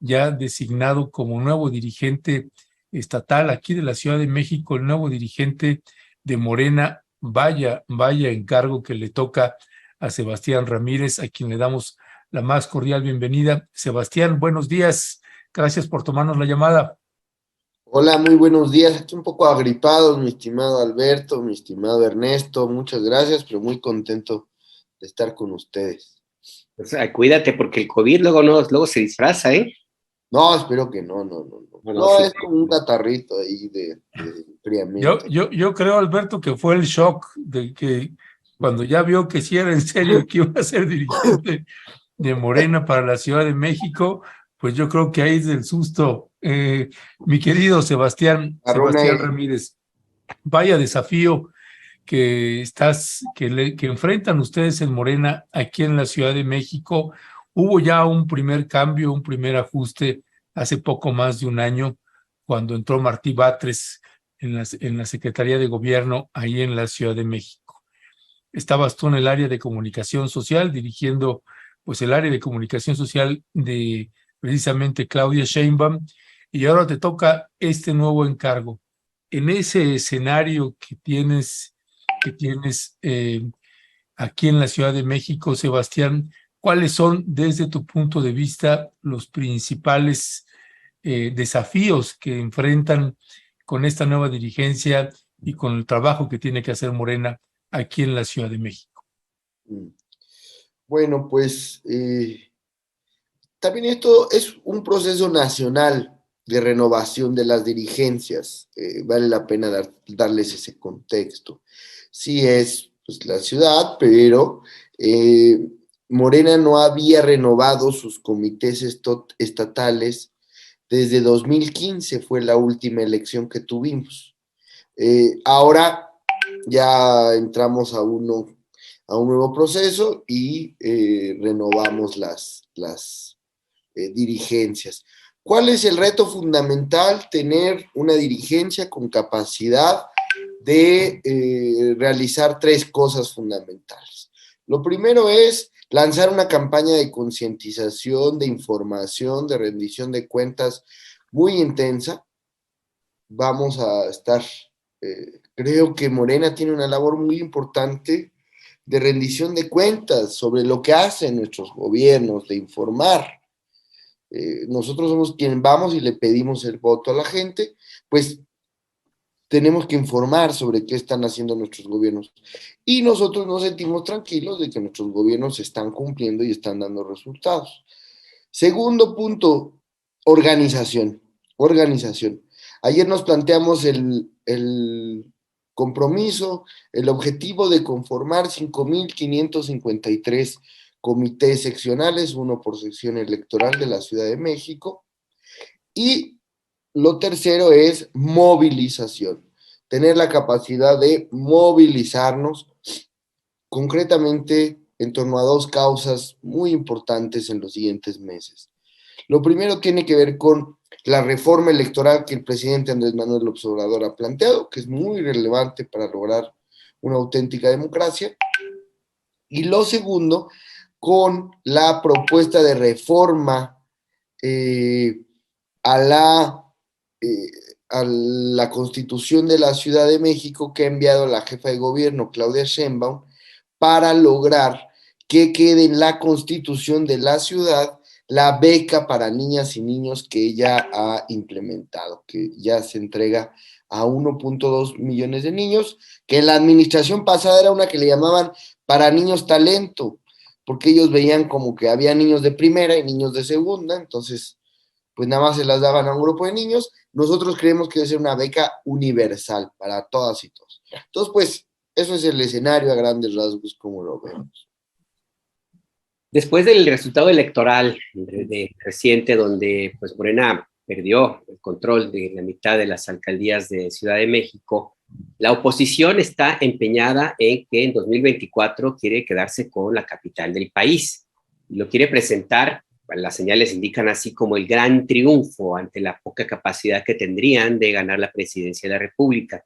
ya designado como nuevo dirigente estatal aquí de la Ciudad de México, el nuevo dirigente de Morena. Vaya encargo que le toca a Sebastián Ramírez, a quien le damos la más cordial bienvenida. Sebastián, buenos días. Gracias por tomarnos la llamada. Hola, muy buenos días. Aquí un poco agripados, mi estimado Alberto, mi estimado Ernesto. Muchas gracias, pero muy contento de estar con ustedes. O sea, cuídate porque el COVID luego se disfraza, ¿eh? No, espero que no. Bueno, No, sí. es como un catarrito ahí de enfriamiento. Yo creo, Alberto, que fue el shock de que cuando ya vio que sí era en serio y que iba a ser dirigente de Morena para la Ciudad de México, pues yo creo que ahí es del susto. Mi querido Sebastián Ramírez, vaya desafío que enfrentan ustedes en Morena aquí en la Ciudad de México. Hubo ya un primer cambio, un primer ajuste hace poco más de un año, cuando entró Martí Batres en la Secretaría de Gobierno ahí en la Ciudad de México. Estabas tú en el área de comunicación social, dirigiendo pues el área de comunicación social de precisamente Claudia Sheinbaum, y ahora te toca este nuevo encargo. En ese escenario que tienes aquí en la Ciudad de México, Sebastián, ¿cuáles son desde tu punto de vista los principales desafíos que enfrentan con esta nueva dirigencia y con el trabajo que tiene que hacer Morena aquí en la Ciudad de México? Bueno, pues también esto es un proceso nacional de renovación de las dirigencias. Vale la pena darles ese contexto. Sí es pues, la ciudad, pero Morena no había renovado sus comités estatales desde 2015, fue la última elección que tuvimos. Ahora ya entramos a un nuevo proceso y renovamos las dirigencias. ¿Cuál es el reto fundamental? Tener una dirigencia con capacidad de realizar tres cosas fundamentales. Lo primero es lanzar una campaña de concientización, de información, de rendición de cuentas muy intensa. Vamos a estar, creo que Morena tiene una labor muy importante de rendición de cuentas sobre lo que hacen nuestros gobiernos, de informar. Nosotros somos quienes vamos y le pedimos el voto a la gente, pues tenemos que informar sobre qué están haciendo nuestros gobiernos. Y nosotros nos sentimos tranquilos de que nuestros gobiernos están cumpliendo y están dando resultados. Segundo punto, organización. Ayer nos planteamos el compromiso, el objetivo de conformar 5,553 comités seccionales, uno por sección electoral de la Ciudad de México. Y lo tercero es movilización, tener la capacidad de movilizarnos concretamente en torno a dos causas muy importantes en los siguientes meses. Lo primero tiene que ver con la reforma electoral que el presidente Andrés Manuel López Obrador ha planteado, que es muy relevante para lograr una auténtica democracia. Y lo segundo, con la propuesta de reforma a la Constitución de la Ciudad de México que ha enviado la jefa de gobierno, Claudia Sheinbaum, para lograr que quede en la Constitución de la ciudad la beca para niñas y niños que ella ha implementado, que ya se entrega a 1.2 millones de niños, que en la administración pasada era una que le llamaban para niños talento, porque ellos veían como que había niños de primera y niños de segunda, entonces pues nada más se las daban a un grupo de niños. Nosotros creemos que debe ser una beca universal para todas y todos. Entonces, pues, eso es el escenario a grandes rasgos, como lo vemos. Después del resultado electoral reciente, donde pues Morena perdió el control de la mitad de las alcaldías de Ciudad de México, la oposición está empeñada en que en 2024 quiere quedarse con la capital del país. Lo quiere presentar, las señales indican así, como el gran triunfo ante la poca capacidad que tendrían de ganar la presidencia de la República.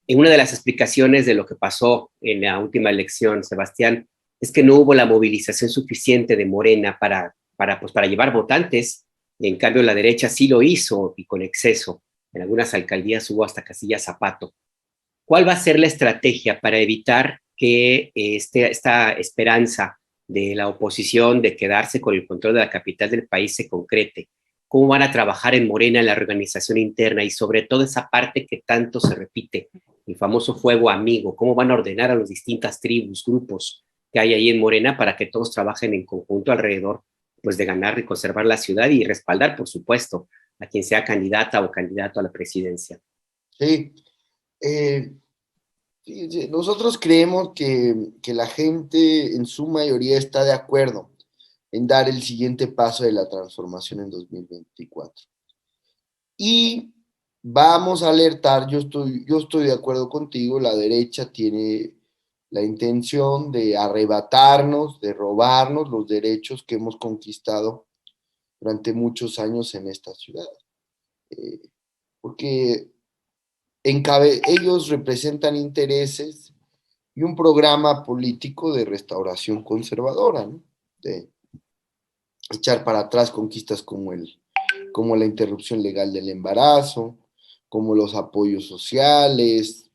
En una de las explicaciones de lo que pasó en la última elección, Sebastián, es que no hubo la movilización suficiente de Morena para llevar votantes En cambio, la derecha sí lo hizo y con exceso. En algunas alcaldías hubo hasta casillas zapato. ¿Cuál va a ser la estrategia para evitar que esta esperanza de la oposición de quedarse con el control de la capital del país se concrete? ¿Cómo van a trabajar en Morena en la organización interna y sobre todo esa parte que tanto se repite, el famoso fuego amigo? ¿Cómo van a ordenar a las distintas tribus, grupos que hay ahí en Morena para que todos trabajen en conjunto alrededor pues, de ganar y conservar la ciudad y respaldar, por supuesto, a quien sea candidata o candidato a la presidencia? Sí, fíjense, nosotros creemos que la gente en su mayoría está de acuerdo en dar el siguiente paso de la transformación en 2024. Y vamos a alertar, yo estoy de acuerdo contigo, la derecha tiene la intención de arrebatarnos, de robarnos los derechos que hemos conquistado durante muchos años en esta ciudad. Porque ellos representan intereses y un programa político de restauración conservadora, ¿no? De echar para atrás conquistas como la interrupción legal del embarazo, como los apoyos sociales,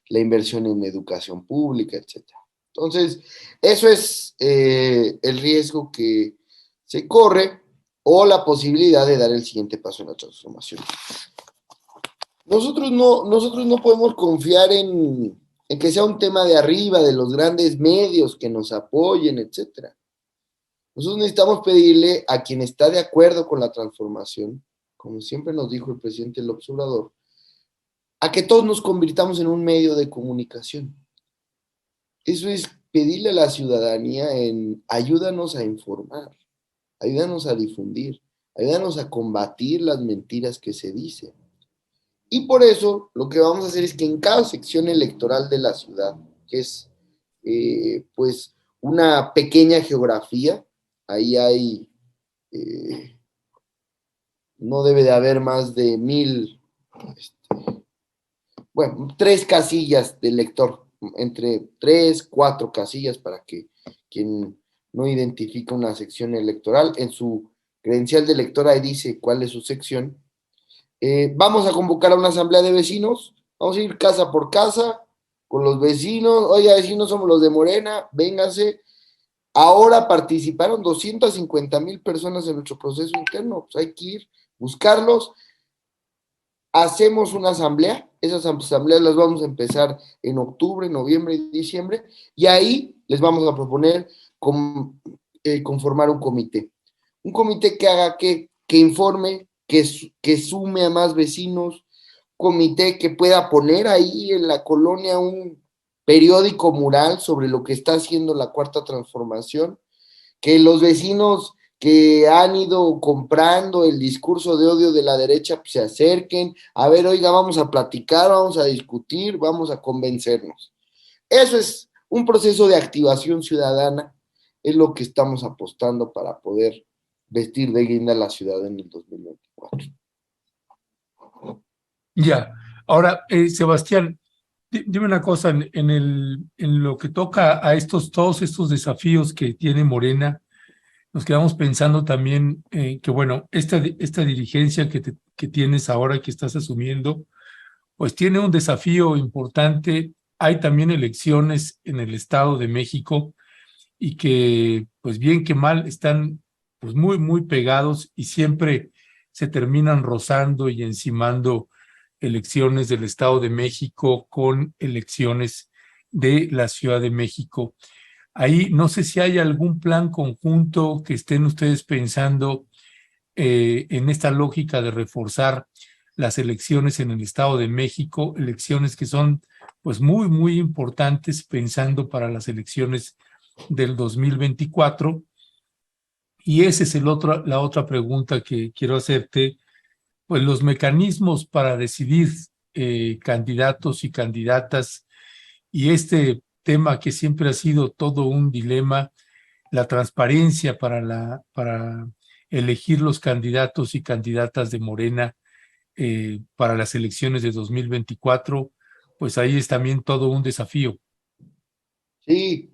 la inversión en educación pública, etc. Entonces, eso es el riesgo que se corre o la posibilidad de dar el siguiente paso en la transformación. Nosotros no podemos confiar en que sea un tema de arriba, de los grandes medios que nos apoyen, etc. Nosotros necesitamos pedirle a quien está de acuerdo con la transformación, como siempre nos dijo el presidente López Obrador, a que todos nos convirtamos en un medio de comunicación. Eso es pedirle a la ciudadanía en ayúdanos a informar, ayúdanos a difundir, ayúdanos a combatir las mentiras que se dicen. Y por eso lo que vamos a hacer es que en cada sección electoral de la ciudad, que es pues una pequeña geografía, ahí hay, no debe de haber más de 1000, bueno, 3 casillas de elector, entre 3, 4 casillas para que quien no identifica una sección electoral, en su credencial de elector ahí dice cuál es su sección. Vamos a convocar a una asamblea de vecinos, vamos a ir casa por casa con los vecinos, oye, vecinos, somos los de Morena, vénganse. Ahora participaron 250,000 personas en nuestro proceso interno, pues hay que ir, buscarlos, hacemos una asamblea, esas asambleas las vamos a empezar en octubre, noviembre y diciembre, y ahí les vamos a proponer conformar un comité que haga que informe, que sume a más vecinos, comité que pueda poner ahí en la colonia un periódico mural sobre lo que está haciendo la Cuarta Transformación, que los vecinos que han ido comprando el discurso de odio de la derecha pues, se acerquen, a ver, oiga, vamos a platicar, vamos a discutir, vamos a convencernos. Eso es un proceso de activación ciudadana, es lo que estamos apostando para poder vestir de guinda la ciudad en el 2024. Ya, ahora, Sebastián, dime una cosa, en lo que toca a todos estos desafíos que tiene Morena, nos quedamos pensando también que, bueno, esta dirigencia que tienes ahora, que estás asumiendo, pues tiene un desafío importante. Hay también elecciones en el Estado de México y que, pues bien que mal, están pues muy, muy pegados y siempre se terminan rozando y encimando elecciones del Estado de México con elecciones de la Ciudad de México. Ahí no sé si hay algún plan conjunto que estén ustedes pensando en esta lógica de reforzar las elecciones en el Estado de México, elecciones que son pues muy, muy importantes pensando para las elecciones del 2024. Y esa es la otra pregunta que quiero hacerte, pues los mecanismos para decidir candidatos y candidatas y este tema que siempre ha sido todo un dilema, la transparencia para elegir los candidatos y candidatas de Morena para las elecciones de 2024, pues ahí es también todo un desafío. Sí,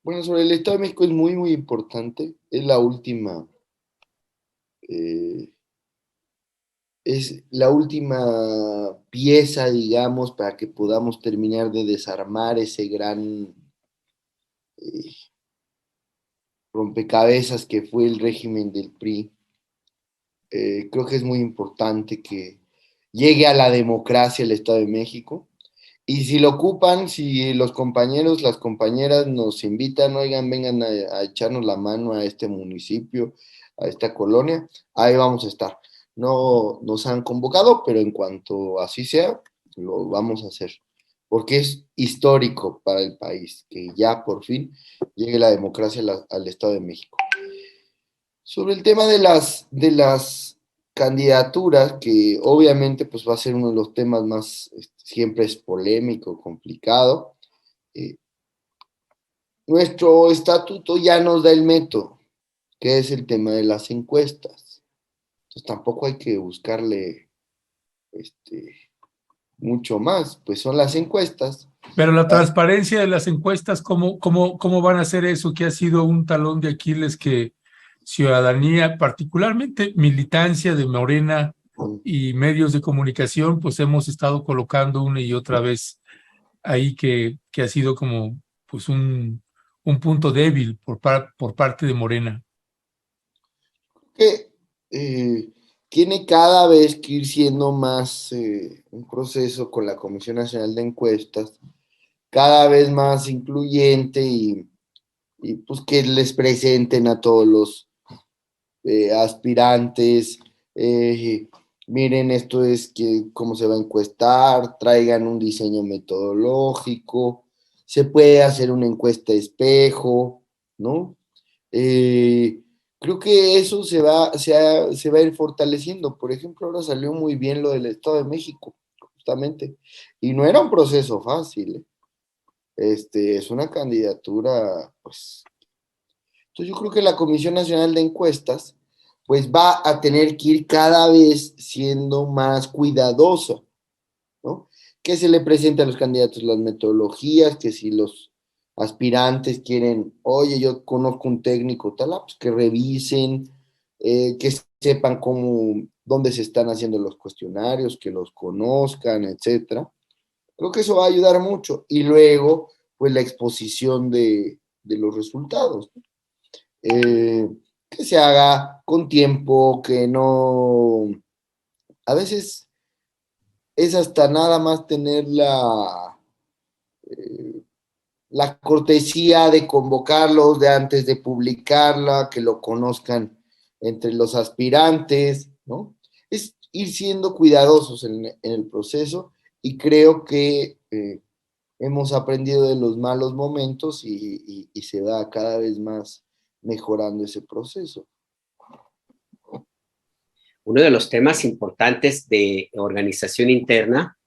bueno, sobre el Estado de México es muy, muy importante. Es la última eh, es la última pieza, digamos, para que podamos terminar de desarmar ese gran eh, rompecabezas que fue el régimen del PRI. Creo que es muy importante que llegue a la democracia el Estado de México. Y si lo ocupan, si los compañeros, las compañeras nos invitan, oigan, vengan a echarnos la mano a este municipio, a esta colonia, ahí vamos a estar. No nos han convocado, pero en cuanto así sea, lo vamos a hacer. Porque es histórico para el país que ya por fin llegue la democracia al Estado de México. Sobre el tema de las candidaturas, que obviamente pues va a ser uno de los temas más, siempre es polémico, complicado. eh, Nuestro estatuto ya nos da el método, que es el tema de las encuestas. Entonces tampoco hay que buscarle mucho más, pues son las encuestas. Pero la transparencia de las encuestas, ¿cómo van a hacer eso? Que ha sido un talón de Aquiles que ciudadanía, particularmente militancia de Morena y medios de comunicación, pues hemos estado colocando una y otra vez ahí que ha sido como pues un punto débil por parte de Morena. Que tiene cada vez que ir siendo más un proceso con la Comisión Nacional de Encuestas, cada vez más incluyente y pues que les presenten a todos los aspirantes, miren, esto es que cómo se va a encuestar, traigan un diseño metodológico, se puede hacer una encuesta espejo, ¿no? Eh, Creo que eso se va a ir fortaleciendo. Por ejemplo, ahora salió muy bien lo del Estado de México, justamente, y no era un proceso fácil, ¿eh? Es una candidatura, pues. Entonces yo creo que la Comisión Nacional de Encuestas, pues va a tener que ir cada vez siendo más cuidadosa, ¿no? Que se le presente a los candidatos las metodologías, que si los aspirantes quieren, oye, yo conozco un técnico, tal, pues que revisen, que sepan dónde se están haciendo los cuestionarios, que los conozcan, etcétera. Creo que eso va a ayudar mucho. Y luego, pues la exposición de los resultados, ¿no? Que se haga con tiempo, que no, a veces es hasta nada más tener la cortesía de convocarlos, de antes de publicarla, que lo conozcan entre los aspirantes, ¿no? Es ir siendo cuidadosos en el proceso y creo que hemos aprendido de los malos momentos y se va cada vez más mejorando ese proceso. Uno de los temas importantes de organización interna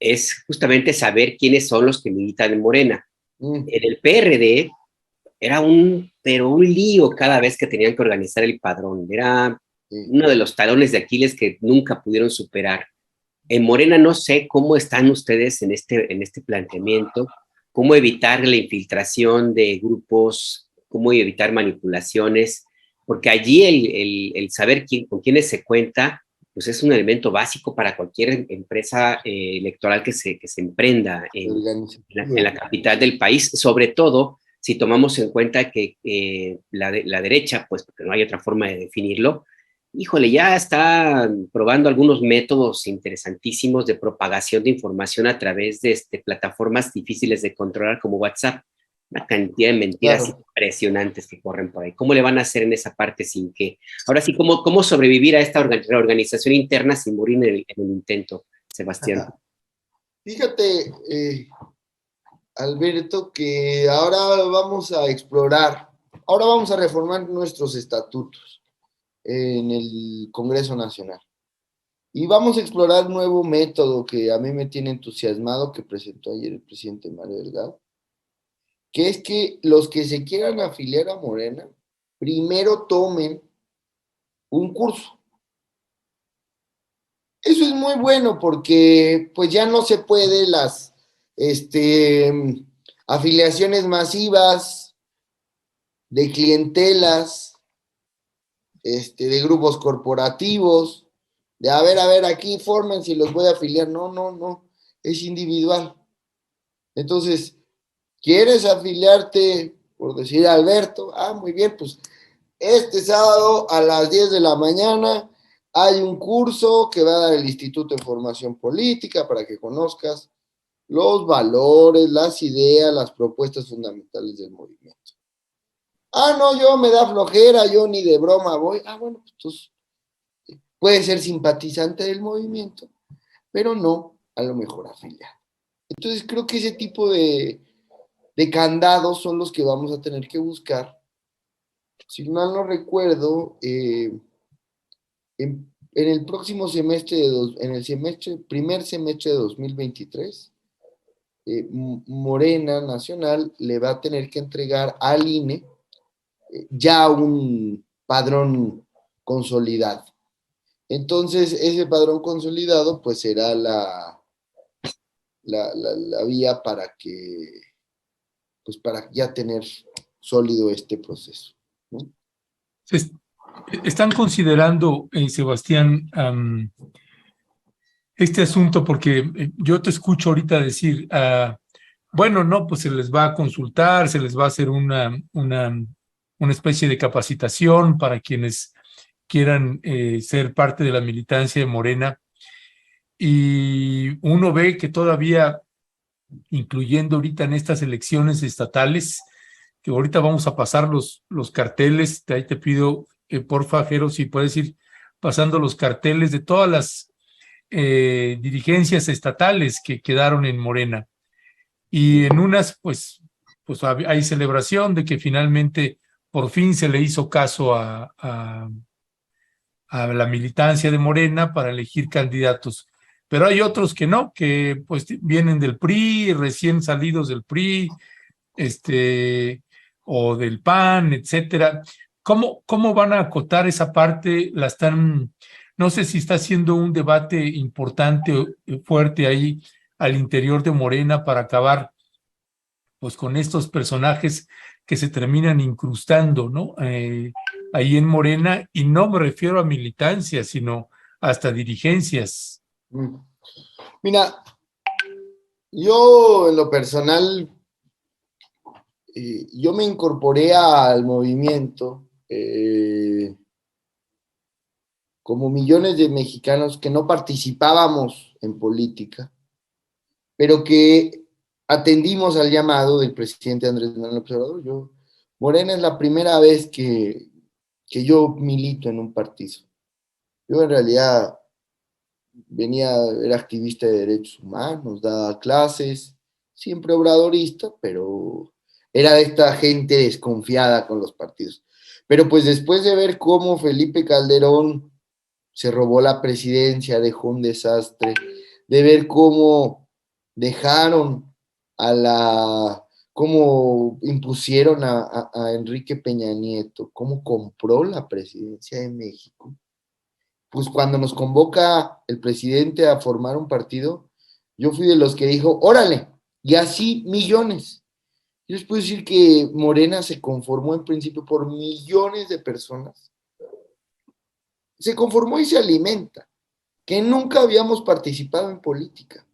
es justamente saber quiénes son los que militan en Morena. En el PRD era pero un lío cada vez que tenían que organizar el padrón. Era uno de los talones de Aquiles que nunca pudieron superar. En Morena no sé cómo están ustedes en este planteamiento, cómo evitar la infiltración de grupos, cómo evitar manipulaciones, porque allí el saber con quiénes se cuenta, pues es un elemento básico para cualquier empresa electoral que se emprenda en la capital del país, sobre todo si tomamos en cuenta que la derecha, pues porque no hay otra forma de definirlo, híjole, ya está probando algunos métodos interesantísimos de propagación de información a través de plataformas difíciles de controlar como WhatsApp. Una cantidad de mentiras impresionantes que corren por ahí. ¿Cómo le van a hacer en esa parte sin que... Ahora sí, ¿cómo sobrevivir a esta reorganización interna sin morir en el intento, Sebastián? Ajá. Fíjate, Alberto, que ahora vamos a explorar, ahora vamos a reformar nuestros estatutos en el Congreso Nacional. Y vamos a explorar un nuevo método que a mí me tiene entusiasmado, que presentó ayer el presidente Mario Delgado, que es que los que se quieran afiliar a Morena, primero tomen un curso. Eso es muy bueno porque pues ya no se puede las afiliaciones masivas de clientelas, de grupos corporativos, de a ver, aquí formen si los voy a afiliar. No, es individual. Entonces, ¿quieres afiliarte, por decir Alberto? Muy bien, pues este sábado a las 10 de la mañana hay un curso que va a dar el Instituto de Formación Política para que conozcas los valores, las ideas, las propuestas fundamentales del movimiento. No, yo me da flojera, yo ni de broma voy. Bueno, pues tú puedes ser simpatizante del movimiento, pero no a lo mejor afiliado. Entonces creo que ese tipo de candados son los que vamos a tener que buscar. Si mal no recuerdo, en el próximo semestre, en el primer semestre de 2023, Morena Nacional le va a tener que entregar al INE ya un padrón consolidado. Entonces, ese padrón consolidado, pues será la vía para que, pues para ya tener sólido este proceso, ¿no? Están considerando, Sebastián, este asunto, porque yo te escucho ahorita decir, bueno, no, pues se les va a consultar, se les va a hacer una especie de capacitación para quienes quieran ser parte de la militancia de Morena. Y uno ve que todavía, incluyendo ahorita en estas elecciones estatales, que ahorita vamos a pasar los carteles, ahí te pido, porfa, Jero, si puedes ir pasando los carteles de todas las dirigencias estatales que quedaron en Morena. Y en unas, pues hay celebración de que finalmente por fin se le hizo caso a la militancia de Morena para elegir candidatos. Pero hay otros que no, que pues vienen del PRI, recién salidos del PRI, o del PAN, etcétera. ¿Cómo van a acotar esa parte? No sé si está haciendo un debate importante, fuerte ahí al interior de Morena para acabar pues con estos personajes que se terminan incrustando, ¿no? Ahí en Morena, y no me refiero a militancia, sino hasta dirigencias. Mira, yo en lo personal, yo me incorporé al movimiento como millones de mexicanos que no participábamos en política, pero que atendimos al llamado del presidente Andrés Manuel López Obrador. Morena es la primera vez que yo milito en un partido. Yo en realidad era activista de derechos humanos, daba clases, siempre obradorista, pero era de esta gente desconfiada con los partidos. Pero pues después de ver cómo Felipe Calderón se robó la presidencia, dejó un desastre, de ver cómo dejaron cómo impusieron a Enrique Peña Nieto, cómo compró la presidencia de México, pues cuando nos convoca el presidente a formar un partido, yo fui de los que dijo, órale, y así millones. Yo les puedo decir que Morena se conformó en principio por millones de personas. Se conformó y se alimenta, que nunca habíamos participado en política.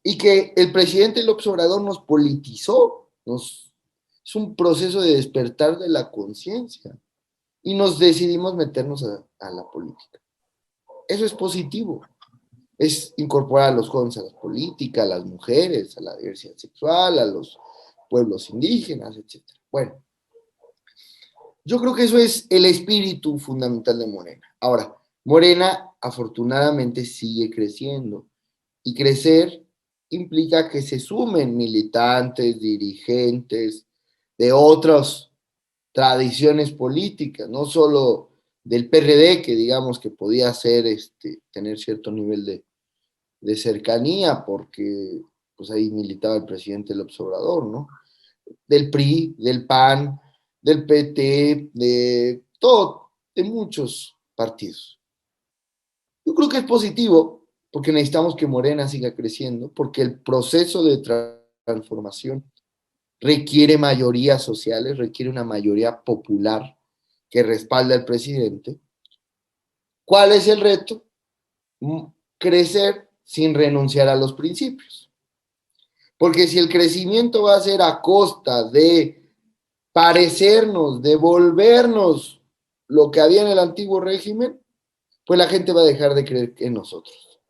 Y que el presidente López Obrador nos politizó, es un proceso de despertar de la conciencia. Y nos decidimos meternos a la política. Eso es positivo. Es incorporar a los jóvenes a la política, a las mujeres, a la diversidad sexual, a los pueblos indígenas, etc. Bueno, yo creo que eso es el espíritu fundamental de Morena. Ahora, Morena afortunadamente sigue creciendo y crecer implica que se sumen militantes, dirigentes de otras tradiciones políticas, no solo del PRD, que digamos que podía ser, tener cierto nivel de cercanía, porque pues ahí militaba el presidente López Obrador, ¿no? Del PRI, del PAN, del PT, de todo, de muchos partidos. Yo creo que es positivo, porque necesitamos que Morena siga creciendo, porque el proceso de transformación requiere mayorías sociales, requiere una mayoría popular que respalda al presidente. ¿Cuál es el reto? Crecer sin renunciar a los principios. Porque si el crecimiento va a ser a costa de parecernos, de volvernos lo que había en el antiguo régimen, pues la gente va a dejar de creer en nosotros.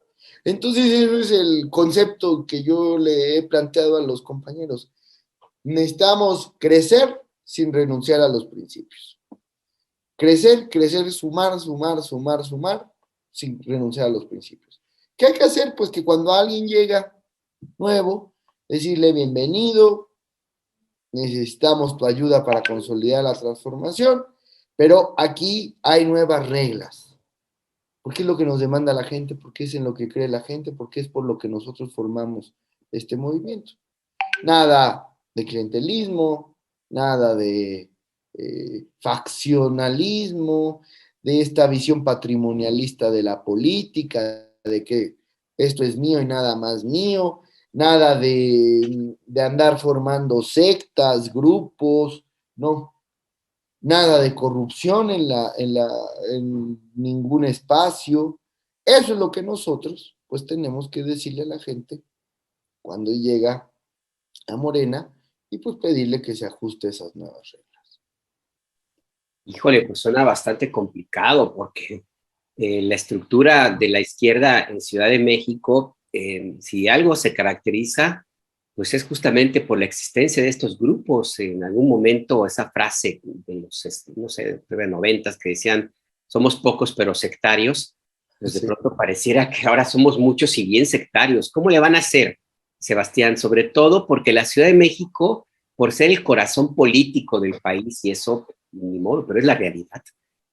Entonces, ese es el concepto que yo le he planteado a los compañeros. Necesitamos crecer sin renunciar a los principios. Crecer, crecer, sumar, sumar, sumar, sumar, sin renunciar a los principios. ¿Qué hay que hacer? Pues que cuando alguien llega nuevo, decirle bienvenido, necesitamos tu ayuda para consolidar la transformación, pero aquí hay nuevas reglas. Porque es lo que nos demanda la gente, porque es en lo que cree la gente, porque es por lo que nosotros formamos este movimiento. Nada de clientelismo, nada de faccionalismo, de esta visión patrimonialista de la política, de que esto es mío y nada más mío, nada de andar formando sectas, grupos, no, nada de corrupción en ningún espacio. Eso es lo que nosotros pues tenemos que decirle a la gente cuando llega a Morena y pues pedirle que se ajuste a esas nuevas reglas. Híjole, pues suena bastante complicado porque la estructura de la izquierda en Ciudad de México, si algo se caracteriza, pues es justamente por la existencia de estos grupos. En algún momento esa frase de los, no sé, de los 90 que decían, somos pocos pero sectarios, pues de pronto pareciera que ahora somos muchos y bien sectarios. ¿Cómo le van a hacer, Sebastián? Sobre todo porque la Ciudad de México, por ser el corazón político del país, y eso ni modo, pero es la realidad,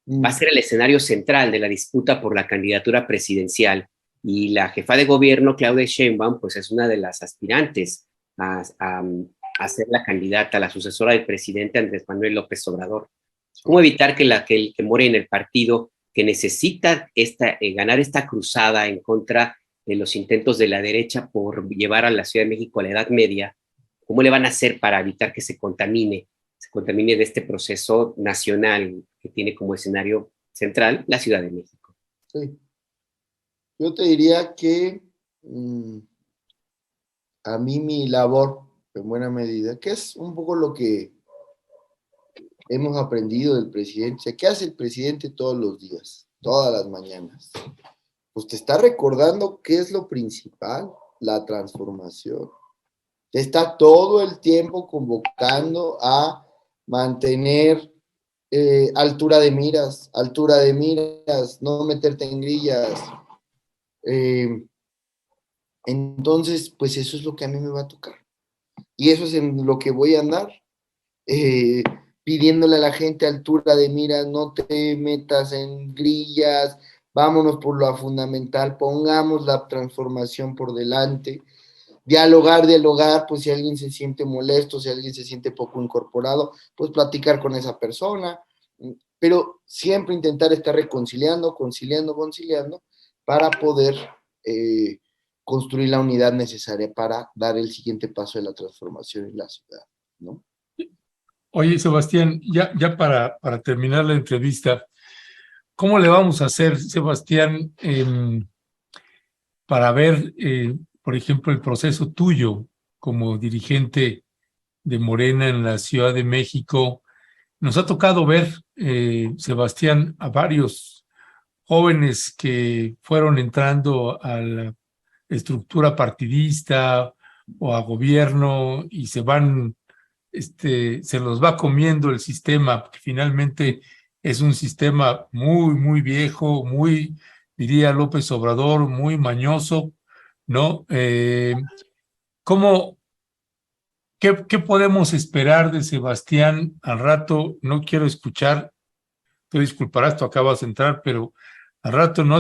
va a ser el escenario central de la disputa por la candidatura presidencial, y la jefa de gobierno, Claudia Sheinbaum, pues es una de las aspirantes a ser la candidata, la sucesora del presidente Andrés Manuel López Obrador. ¿Cómo evitar que Morena, el partido que necesita ganar esta cruzada en contra de los intentos de la derecha por llevar a la Ciudad de México a la Edad Media, cómo le van a hacer para evitar que se contamine de este proceso nacional que tiene como escenario central la Ciudad de México? Sí. Yo te diría que a mí mi labor, en buena medida, que es un poco lo que hemos aprendido del presidente. ¿Qué hace el presidente todos los días, todas las mañanas? Pues te está recordando qué es lo principal, la transformación. Te está todo el tiempo convocando a mantener altura de miras, no meterte en grillas. Entonces, pues eso es lo que a mí me va a tocar. Y eso es en lo que voy a andar, pidiéndole a la gente altura de miras, no te metas en grillas, vámonos por lo fundamental, pongamos la transformación por delante. Dialogar, pues si alguien se siente molesto, si alguien se siente poco incorporado, pues platicar con esa persona, pero siempre intentar estar reconciliando, conciliando, para poder construir la unidad necesaria para dar el siguiente paso de la transformación en la ciudad, ¿no? Oye, Sebastián, ya para terminar la entrevista, ¿cómo le vamos a hacer, Sebastián, para ver, por ejemplo, el proceso tuyo como dirigente de Morena en la Ciudad de México? Nos ha tocado ver, Sebastián, a varios jóvenes que fueron entrando a la estructura partidista o a gobierno y se los va comiendo el sistema, que finalmente es un sistema muy, muy viejo, muy, diría López Obrador, muy mañoso, ¿no? ¿Qué podemos esperar de Sebastián al rato? No quiero escuchar, tú disculparás, tú acabas de entrar, pero al rato no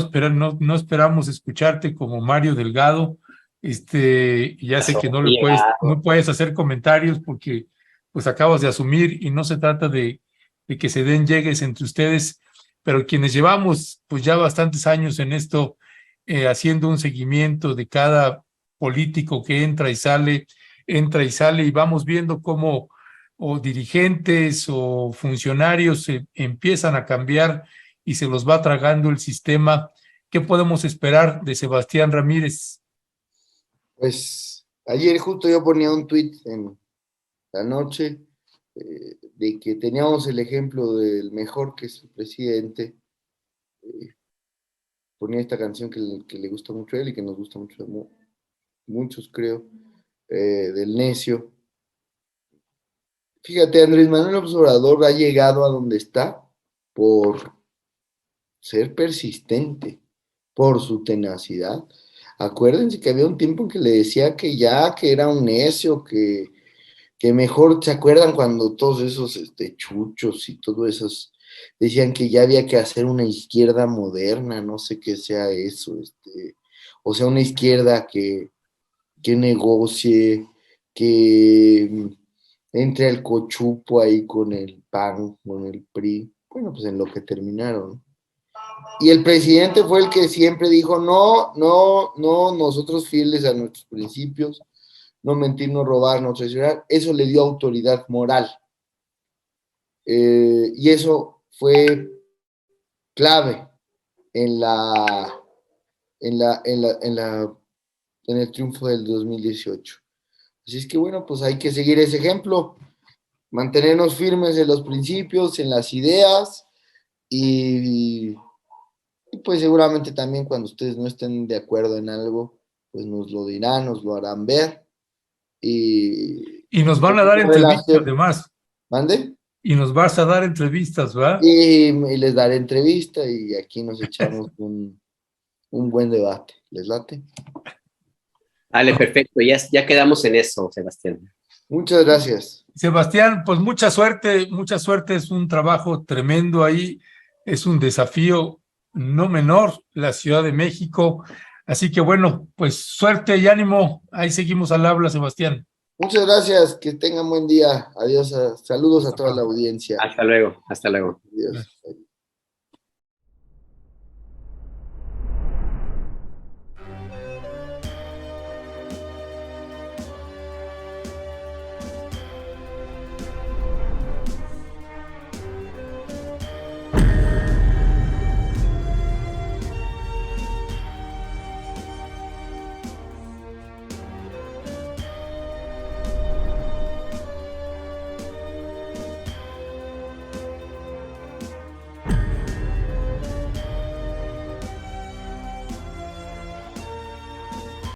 esperamos escucharte como Mario Delgado. Ya sé que no puedes hacer comentarios porque pues acabas de asumir y no se trata de que se den llegues entre ustedes, pero quienes llevamos pues ya bastantes años en esto, haciendo un seguimiento de cada político que entra y sale y vamos viendo cómo o dirigentes o funcionarios empiezan a cambiar y se los va tragando el sistema. ¿Qué podemos esperar de Sebastián Ramírez? Pues ayer justo yo ponía un tuit en la noche de que teníamos el ejemplo del mejor, que es el presidente. Ponía esta canción que le gusta mucho a él y que nos gusta mucho a muchos, creo, del Necio. Fíjate, Andrés Manuel López Obrador ha llegado a donde está por ser persistente, por su tenacidad. Acuérdense que había un tiempo en que le decía que era un necio, que mejor, ¿se acuerdan cuando todos esos chuchos y todo esos decían que ya había que hacer una izquierda moderna, no sé qué sea eso, o sea, una izquierda que negocie, que entre al cochupo ahí con el PAN, con el PRI? Bueno, pues en lo que terminaron. Y el presidente fue el que siempre dijo, no, nosotros fieles a nuestros principios, no mentir, no robar, no traicionar. Eso le dio autoridad moral. Y eso fue clave en el triunfo del 2018. Así es que bueno, pues hay que seguir ese ejemplo, mantenernos firmes en los principios, en las ideas, y pues seguramente también cuando ustedes no estén de acuerdo en algo, pues nos lo dirán, nos lo harán ver. Y nos van a dar entrevistas además. ¿Mande? Y nos vas a dar entrevistas, ¿verdad? Y les daré entrevista y aquí nos echamos un buen debate. ¿Les late? Dale, perfecto. Ya quedamos en eso, Sebastián. Muchas gracias. Sebastián, pues mucha suerte. Es un trabajo tremendo ahí. Es un desafío no menor, la Ciudad de México. Así que bueno, pues suerte y ánimo. Ahí seguimos al habla, Sebastián. Muchas gracias, que tengan buen día. Adiós, saludos a toda la audiencia. Hasta luego, hasta luego. Adiós.